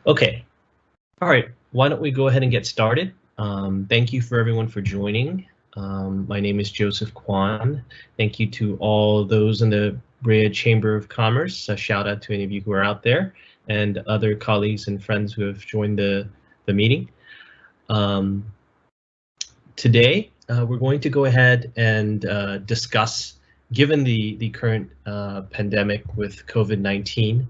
Okay, all right, why don't we go ahead and get started? Thank you for everyone for joining. My name is Joseph Kwan. Thank you to all those in the Brea Chamber of Commerce. A shout out to any of you who are out there and other colleagues and friends who have joined the meeting. Today, we're going to go ahead and discuss, given the current pandemic with COVID-19,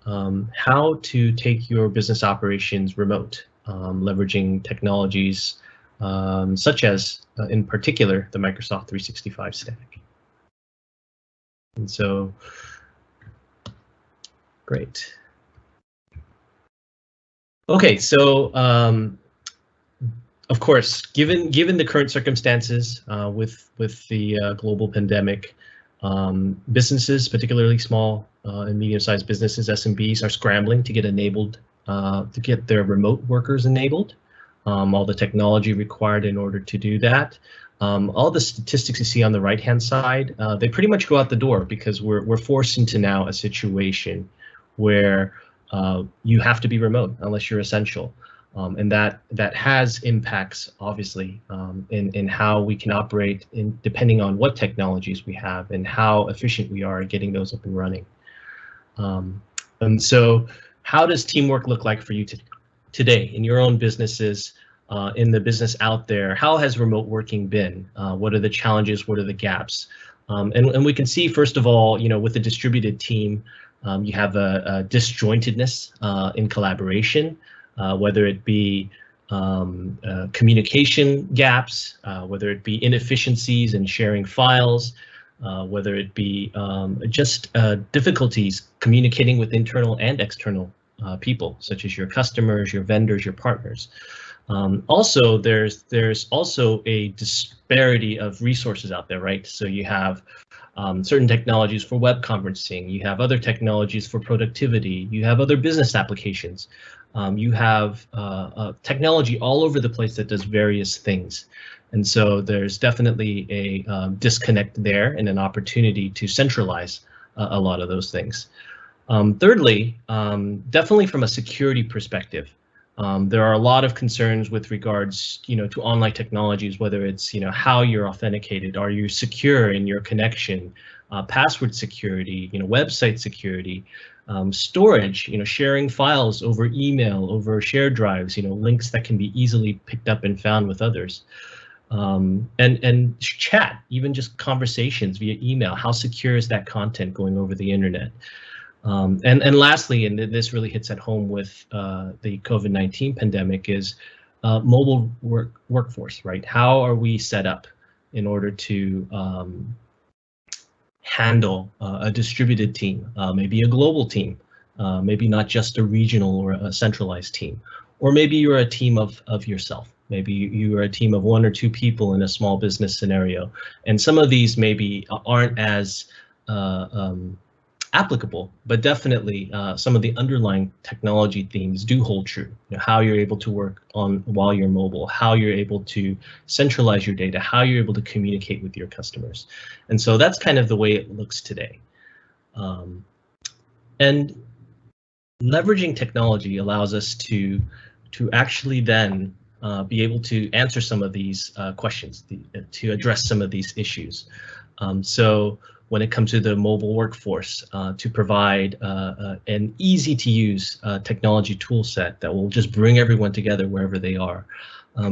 how to take your business operations remote, leveraging technologies such as, in particular, the Microsoft 365 stack. And so, great. Okay, so of course, given the current circumstances with the global pandemic, businesses, particularly small and medium-sized businesses, SMBs, are scrambling to get enabled, to get their remote workers enabled. All the technology required in order to do that. All the statistics you see on the right-hand side, they pretty much go out the door because we're forced into now a situation where you have to be remote unless you're essential. And that has impacts, obviously, in how we can operate, depending on what technologies we have and how efficient we are at getting those up and running. And so, how does teamwork look like for you today in your own businesses, in the business out there? How has remote working been? What are the challenges? What are the gaps? And we can see, first of all, with a distributed team, you have a disjointedness in collaboration. Whether it be communication gaps, whether it be inefficiencies in sharing files, whether it be just difficulties communicating with internal and external people, such as your customers, your vendors, your partners. Also, there's also a disparity of resources out there, right? So you have certain technologies for web conferencing, you have other technologies for productivity, you have other business applications. You have technology all over the place that does various things. And so there's definitely a disconnect there and an opportunity to centralize a lot of those things. Thirdly, definitely from a security perspective, there are a lot of concerns with regards, to online technologies, whether it's, how you're authenticated, are you secure in your connection, password security, website security, storage, sharing files over email, over shared drives, links that can be easily picked up and found with others. And chat, even just conversations via email, how secure is that content going over the internet? And lastly, and this really hits at home with the COVID-19 pandemic, is mobile workforce, right? How are we set up in order to handle a distributed team, maybe a global team, maybe not just a regional or a centralized team, or maybe you're a team of yourself. Maybe you are a team of 1 or 2 people in a small business scenario, and some of these maybe aren't as applicable, but definitely some of the underlying technology themes do hold true. How you're able to work on while you're mobile, how you're able to centralize your data, how you're able to communicate with your customers. And so that's kind of the way it looks today. And leveraging technology allows us to actually then be able to answer some of these questions, to address some of these issues. So when it comes to the mobile workforce, to provide an easy-to-use technology tool set that will just bring everyone together wherever they are.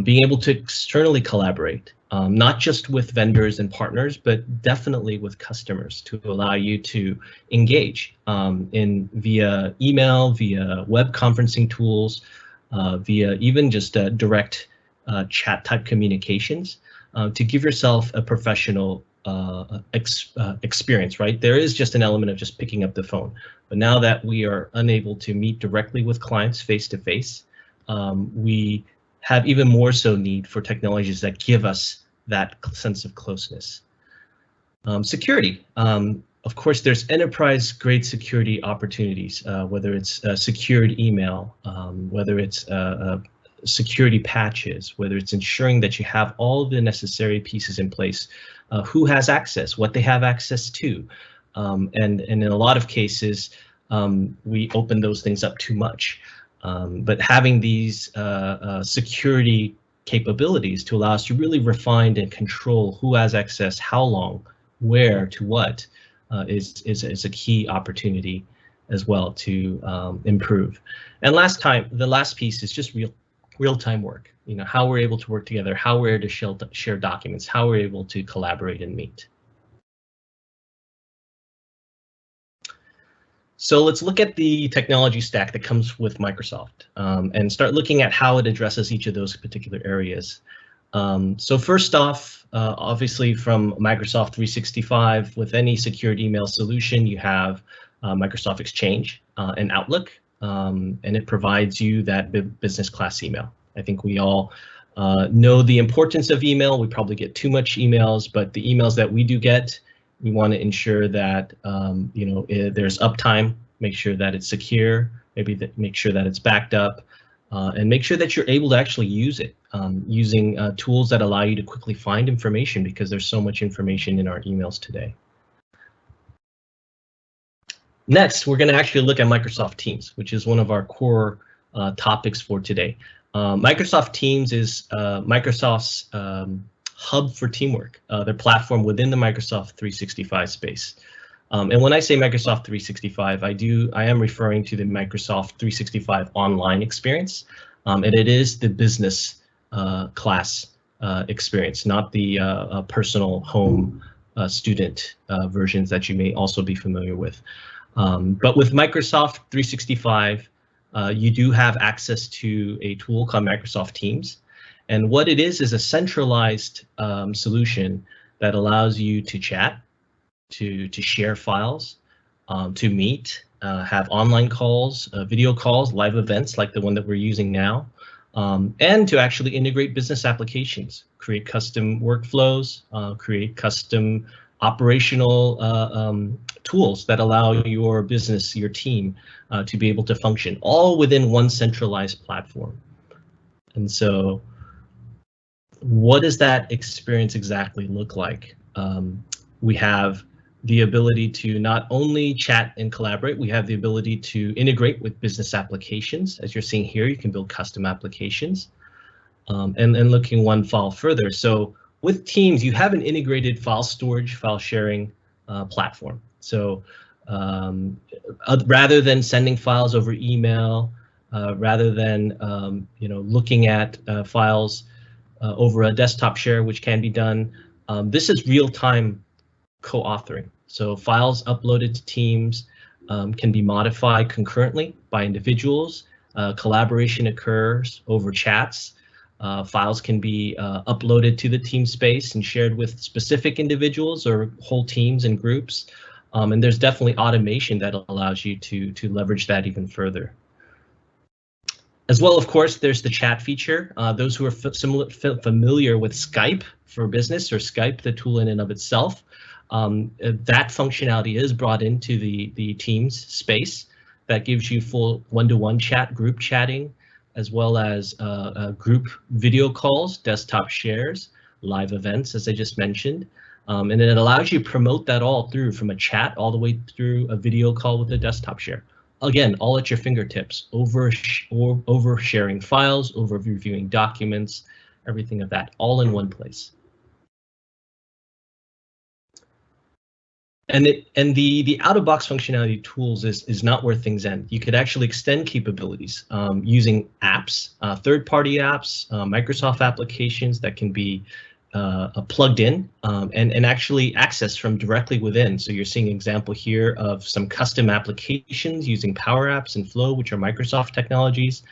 Being able to externally collaborate, not just with vendors and partners, but definitely with customers, to allow you to engage via email, via web conferencing tools, via even just direct chat type communications, to give yourself a professional experience, right? There is just an element of just picking up the phone, but now that we are unable to meet directly with clients face to face, we have even more so need for technologies that give us that sense of closeness. Security. Of course, there's enterprise-grade security opportunities, whether it's secured email, whether it's security patches, whether it's ensuring that you have all the necessary pieces in place, who has access, what they have access to, and in a lot of cases, we open those things up too much. But having these security capabilities to allow us to really refine and control who has access, how long, where, to what, is a key opportunity as well to improve. And the last piece is just real-time work. You know, how we're able to work together, how we're able to share documents, how we're able to collaborate and meet. So let's look at the technology stack that comes with Microsoft and start looking at how it addresses each of those particular areas. So first off, obviously from Microsoft 365, with any secured email solution, you have Microsoft Exchange and Outlook, and it provides you that business class email. I think we all know the importance of email. We probably get too much emails, but the emails that we do get, we want to ensure that there's uptime, make sure that it's secure, make sure that it's backed up, and make sure that you're able to actually use it using tools that allow you to quickly find information, because there's so much information in our emails today. Next, we're going to actually look at Microsoft Teams, which is one of our core topics for today. Microsoft Teams is Microsoft's hub for teamwork, their platform within the Microsoft 365 space. And when I say Microsoft 365, I am referring to the Microsoft 365 online experience, and it is the business class experience, not the personal home student versions that you may also be familiar with. But with Microsoft 365, you do have access to a tool called Microsoft Teams. And what it is a centralized solution that allows you to chat, to share files, to meet, have online calls, video calls, live events like the one that we're using now, and to actually integrate business applications, create custom workflows, create custom operational tools that allow your business, your team, to be able to function, all within one centralized platform. And so, what does that experience exactly look like? We have the ability to not only chat and collaborate, we have the ability to integrate with business applications. As you're seeing here, you can build custom applications. And looking one file further, so with Teams, you have an integrated file storage, file sharing platform. So rather than sending files over email, rather than looking at files over a desktop share, which can be done, this is real-time co-authoring. So files uploaded to Teams can be modified concurrently by individuals. Collaboration occurs over chats. Files can be uploaded to the team space and shared with specific individuals or whole teams and groups. And there's definitely automation that allows you to leverage that even further. As well, of course, there's the chat feature. Those who are familiar with Skype for Business, or Skype, the tool in and of itself, that functionality is brought into the Teams space. That gives you full one-to-one chat, group chatting, as well as group video calls, desktop shares, live events, as I just mentioned. And then it allows you to promote that all through, from a chat all the way through a video call with a desktop share. Again, all at your fingertips, over sharing files, over reviewing documents, everything of that, all in one place. And the out-of-box functionality tools is not where things end. You could actually extend capabilities using apps, third-party apps, Microsoft applications that can be plugged in and actually accessed from directly within. So you're seeing an example here of some custom applications using Power Apps and Flow, which are Microsoft technologies.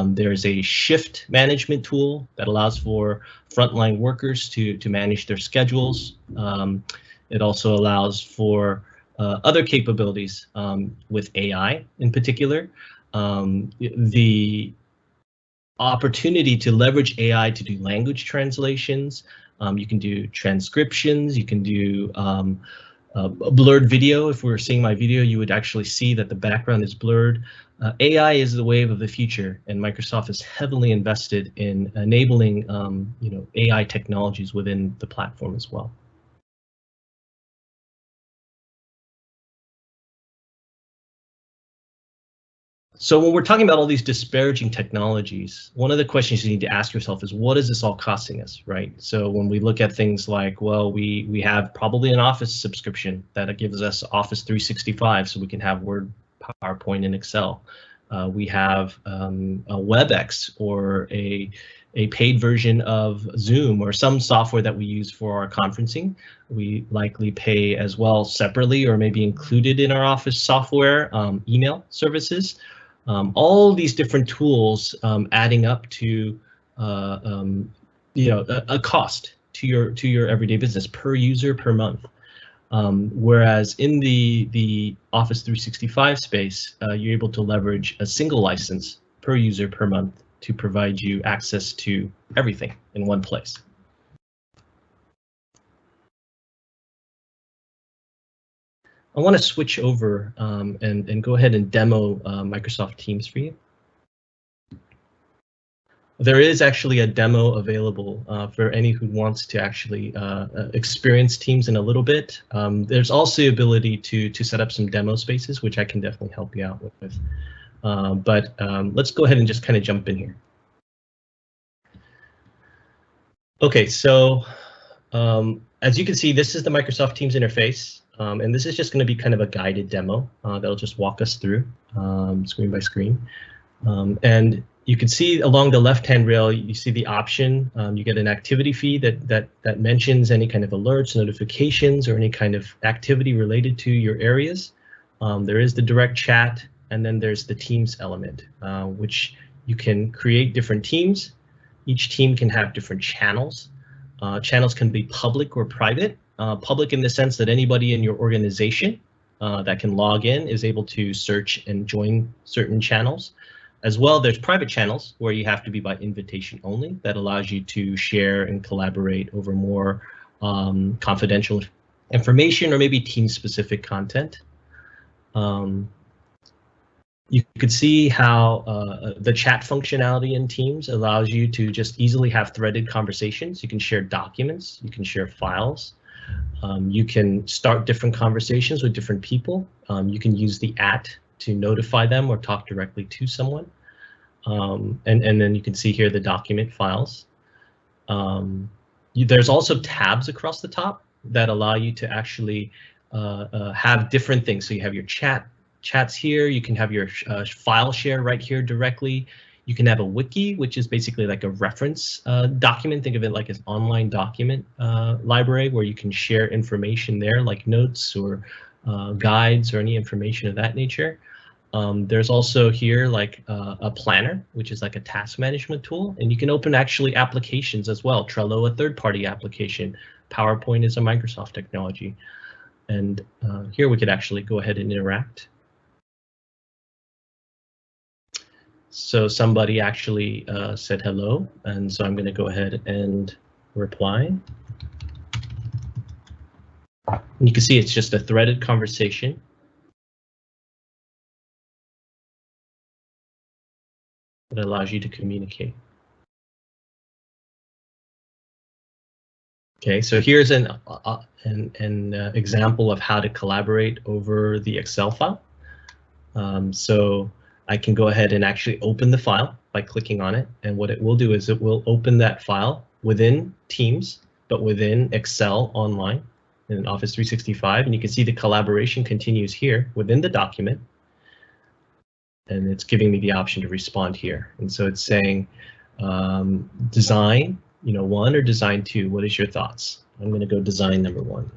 There's a shift management tool that allows for frontline workers to manage their schedules. It also allows for other capabilities with AI in particular. The opportunity to leverage AI to do language translations. You can do transcriptions. You can do blurred video. If we were seeing my video, you would actually see that the background is blurred. AI is the wave of the future, and Microsoft is heavily invested in enabling AI technologies within the platform as well. So when we're talking about all these disparaging technologies, one of the questions you need to ask yourself is, what is this all costing us, right? So when we look at things like, well, we have probably an Office subscription that gives us Office 365, so we can have Word, PowerPoint, and Excel. We have a WebEx or a paid version of Zoom or some software that we use for our conferencing. We likely pay as well separately or maybe included in our Office software, email services. All these different tools adding up to a cost to your everyday business per user per month. Whereas in the Office 365 space, you're able to leverage a single license per user per month to provide you access to everything in one place. I want to switch over and go ahead and demo Microsoft Teams for you. There is actually a demo available for any who wants to actually experience Teams in a little bit. There's also the ability to set up some demo spaces, which I can definitely help you out with. But let's go ahead and just kind of jump in here. Okay, so as you can see, this is the Microsoft Teams interface, and this is just going to be kind of a guided demo that'll just walk us through screen by screen. And you can see along the left-hand rail, you see the option. You get an activity feed that mentions any kind of alerts, notifications, or any kind of activity related to your areas. There is the direct chat, and then there's the Teams element, which you can create different teams. Each team can have different channels. Channels can be public or private. Public in the sense that anybody in your organization that can log in is able to search and join certain channels. As well, there's private channels where you have to be by invitation only. That allows you to share and collaborate over more confidential information or maybe team-specific content. You could see how the chat functionality in Teams allows you to just easily have threaded conversations. You can share documents, you can share files, you can start different conversations with different people. You can use the @ to notify them or talk directly to someone. And then you can see here the document files. There's also tabs across the top that allow you to actually have different things. So you have your chats here, you can have your file share right here directly. You can have a wiki, which is basically like a reference document. Think of it like an online document library where you can share information there, like notes or guides or any information of that nature. There's also here like a planner, which is like a task management tool, and you can open actually applications as well. Trello, a third-party application. PowerPoint is a Microsoft technology. And here we could actually go ahead and interact. So somebody actually said hello, and so I'm going to go ahead and reply. And you can see it's just a threaded conversation. That allows you to communicate. Okay, so here's an example of how to collaborate over the Excel file. So I can go ahead and actually open the file by clicking on it, and what it will do is it will open that file within Teams, but within Excel online in Office 365, and you can see the collaboration continues here within the document. And it's giving me the option to respond here. And so it's saying design, 1 or design 2. What is your thoughts? I'm going to go design number 1.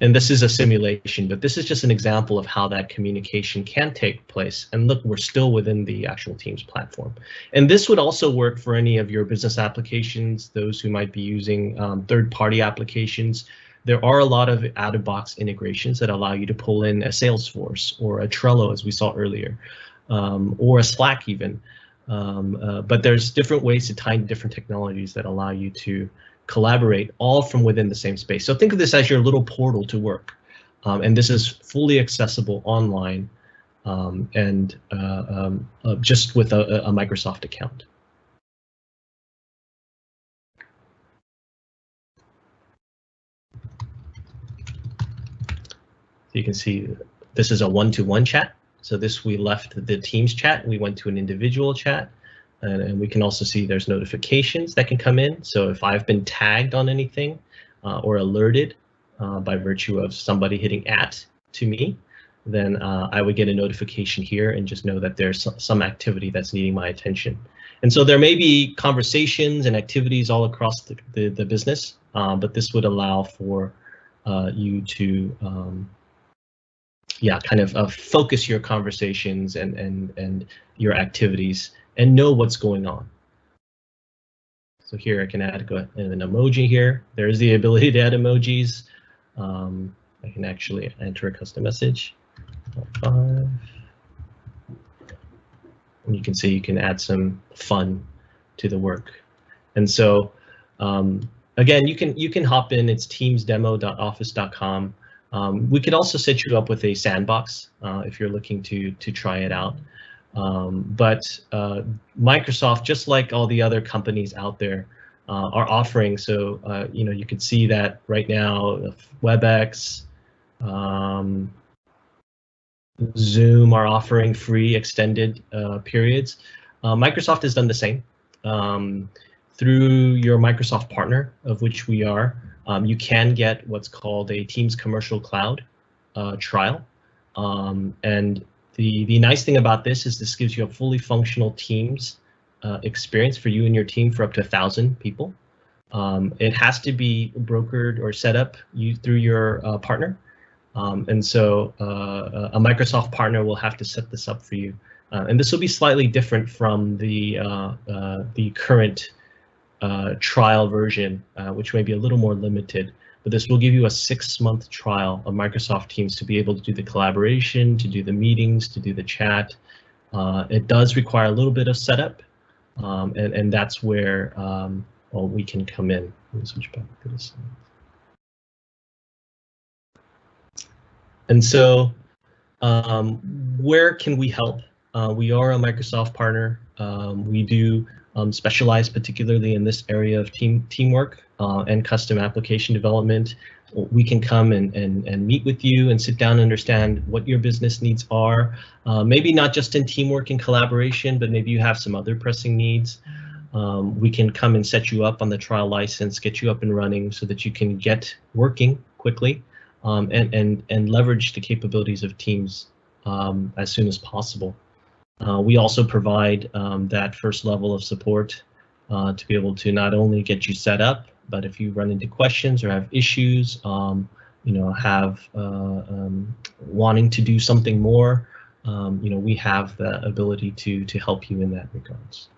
And this is a simulation, but this is just an example of how that communication can take place. And look, we're still within the actual Teams platform. And this would also work for any of your business applications, those who might be using third-party applications. There are a lot of out-of-box integrations that allow you to pull in a Salesforce or a Trello, as we saw earlier, or a Slack even. But there's different ways to tie in different technologies that allow you to collaborate all from within the same space. So think of this as your little portal to work. And this is fully accessible online and just with a Microsoft account. You can see this is a one-to-one chat. So this, we left the Teams chat, we went to an individual chat, and we can also see there's notifications that can come in. So if I've been tagged on anything or alerted by virtue of somebody hitting @ to me, then I would get a notification here and just know that there's some activity that's needing my attention. And so there may be conversations and activities all across the business, but this would allow for you to kind of focus your conversations and your activities and know what's going on. So here I can add an emoji here. There's the ability to add emojis. I can actually enter a custom message. 5. And you can see you can add some fun to the work. And so again, you can hop in. It's teamsdemo.office.com. We could also set you up with a sandbox if you're looking to try it out. But Microsoft, just like all the other companies out there, are offering. So you can see that right now, WebEx, Zoom are offering free extended periods. Microsoft has done the same. Through your Microsoft partner, of which we are, you can get what's called a Teams Commercial Cloud trial. And the nice thing about this is this gives you a fully functional Teams experience for you and your team for up to 1,000 people. It has to be brokered or set up through your partner. And so a Microsoft partner will have to set this up for you. And this will be slightly different from the current trial version, which may be a little more limited. But this will give you a 6-month trial of Microsoft Teams to be able to do the collaboration, to do the meetings, to do the chat. It does require a little bit of setup, and that's where we can come in. Let me switch back to this. And so where can we help? We are a Microsoft partner. We do specialize particularly in this area of teamwork and custom application development. We can come and meet with you and sit down and understand what your business needs are. Maybe not just in teamwork and collaboration, but maybe you have some other pressing needs. We can come and set you up on the trial license, get you up and running so that you can get working quickly. And leverage the capabilities of Teams as soon as possible. We also provide that first level of support to be able to not only get you set up, but if you run into questions or have issues, have wanting to do something more, we have the ability to help you in that regards.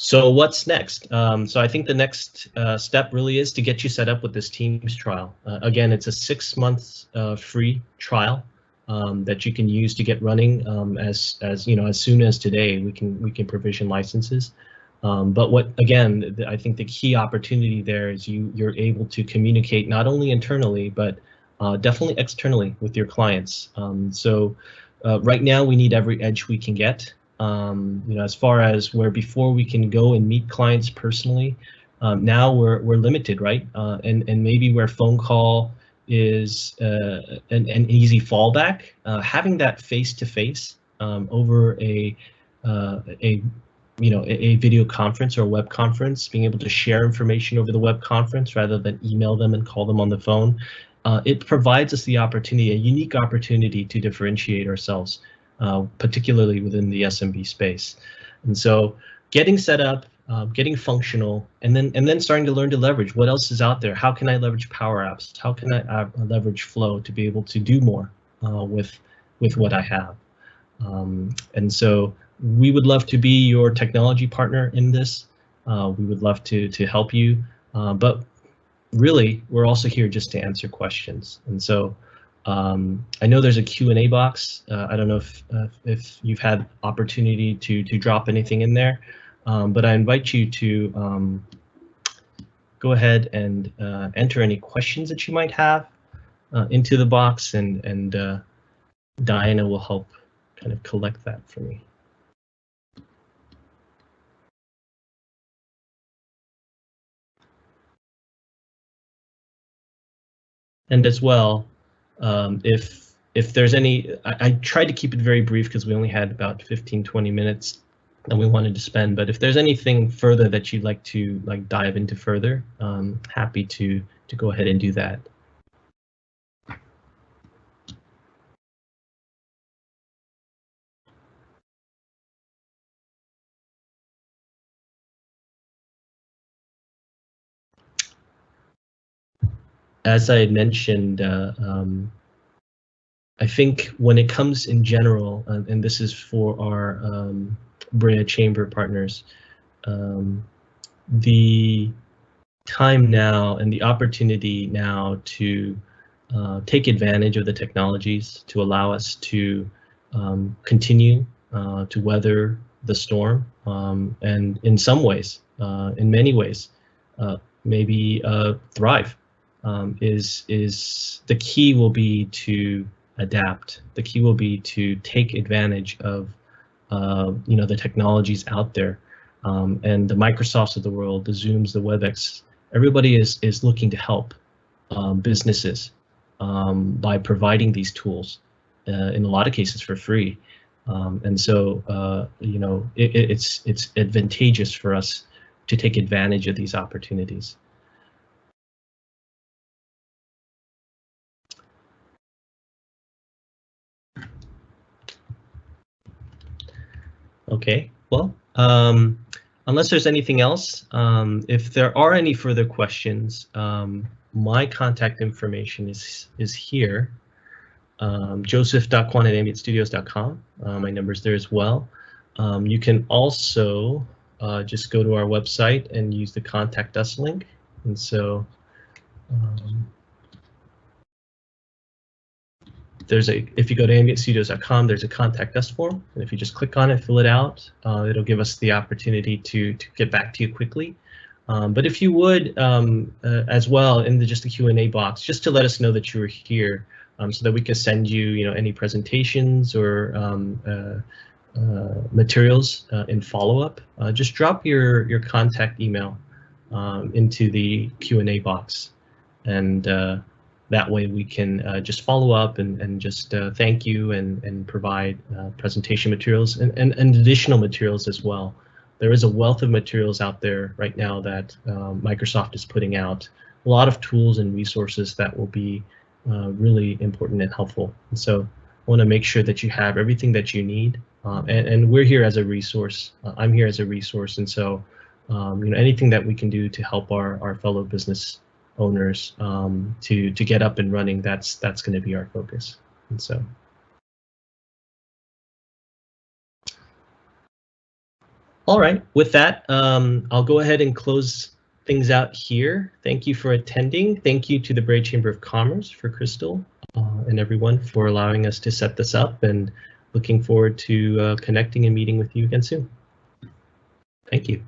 So what's next? So I think the next step really is to get you set up with this Teams trial. Again, it's a 6-month free trial that you can use to get running. As soon as today, we can provision licenses. But I think the key opportunity there is you're able to communicate not only internally but definitely externally with your clients. So right now we need every edge we can get. As far as where before we can go and meet clients personally, now we're limited, right? And maybe where phone call is an easy fallback, having that face-to-face over a video conference or a web conference, being able to share information over the web conference rather than email them and call them on the phone, it provides us the opportunity, a unique opportunity to differentiate ourselves. Particularly within the SMB space. And so getting set up, getting functional, and then starting to learn to leverage what else is out there. How can I leverage Power Apps? How can I leverage Flow to be able to do more with what I have? And so we would love to be your technology partner in this. We would love to help you, but really we're also here just to answer questions. And so I know there's a Q&A box. I don't know if you've had opportunity to drop anything in there, but I invite you to go ahead and enter any questions that you might have into the box, and Diana will help kind of collect that for me. And as well, if there's any, I tried to keep it very brief because we only had about 15-20 minutes that we wanted to spend. But if there's anything further that you'd like to dive into further, happy to go ahead and do that. As I had mentioned, I think when it comes in general, and this is for our Brea Chamber partners, the time now and the opportunity now to take advantage of the technologies to allow us to continue to weather the storm, and in some ways, in many ways, maybe thrive. Is the key will be to adapt. The key will be to take advantage of the technologies out there, and the Microsofts of the world, the Zooms, the WebEx. Everybody is looking to help businesses by providing these tools, in a lot of cases for free, and so it's advantageous for us to take advantage of these opportunities. Okay, well, unless there's anything else, if there are any further questions, my contact information is here. Joseph.quan@ambientstudios.com. My number's there as well. You can also just go to our website and use the contact us link. And so if you go to ambientstudios.com, there's a contact us form, and if you just click on it, fill it out, it'll give us the opportunity to get back to you quickly. But if you would, as well, in just the Q&A box, just to let us know that you were here, so that we can send you, any presentations or materials in follow-up. Just drop your contact email into the Q&A box, and that way we can just follow up and just thank you and provide presentation materials and additional materials as well. There is a wealth of materials out there right now that Microsoft is putting out. A lot of tools and resources that will be really important and helpful. And so I want to make sure that you have everything that you need. And we're here as a resource. I'm here as a resource. And so anything that we can do to help our fellow business owners to get up and running, that's going to be our focus. And so all right, with that, I'll go ahead and close things out here. Thank you for attending. Thank you to the Brea Chamber of Commerce, for Crystal, and everyone for allowing us to set this up, and looking forward to connecting and meeting with you again soon. Thank you.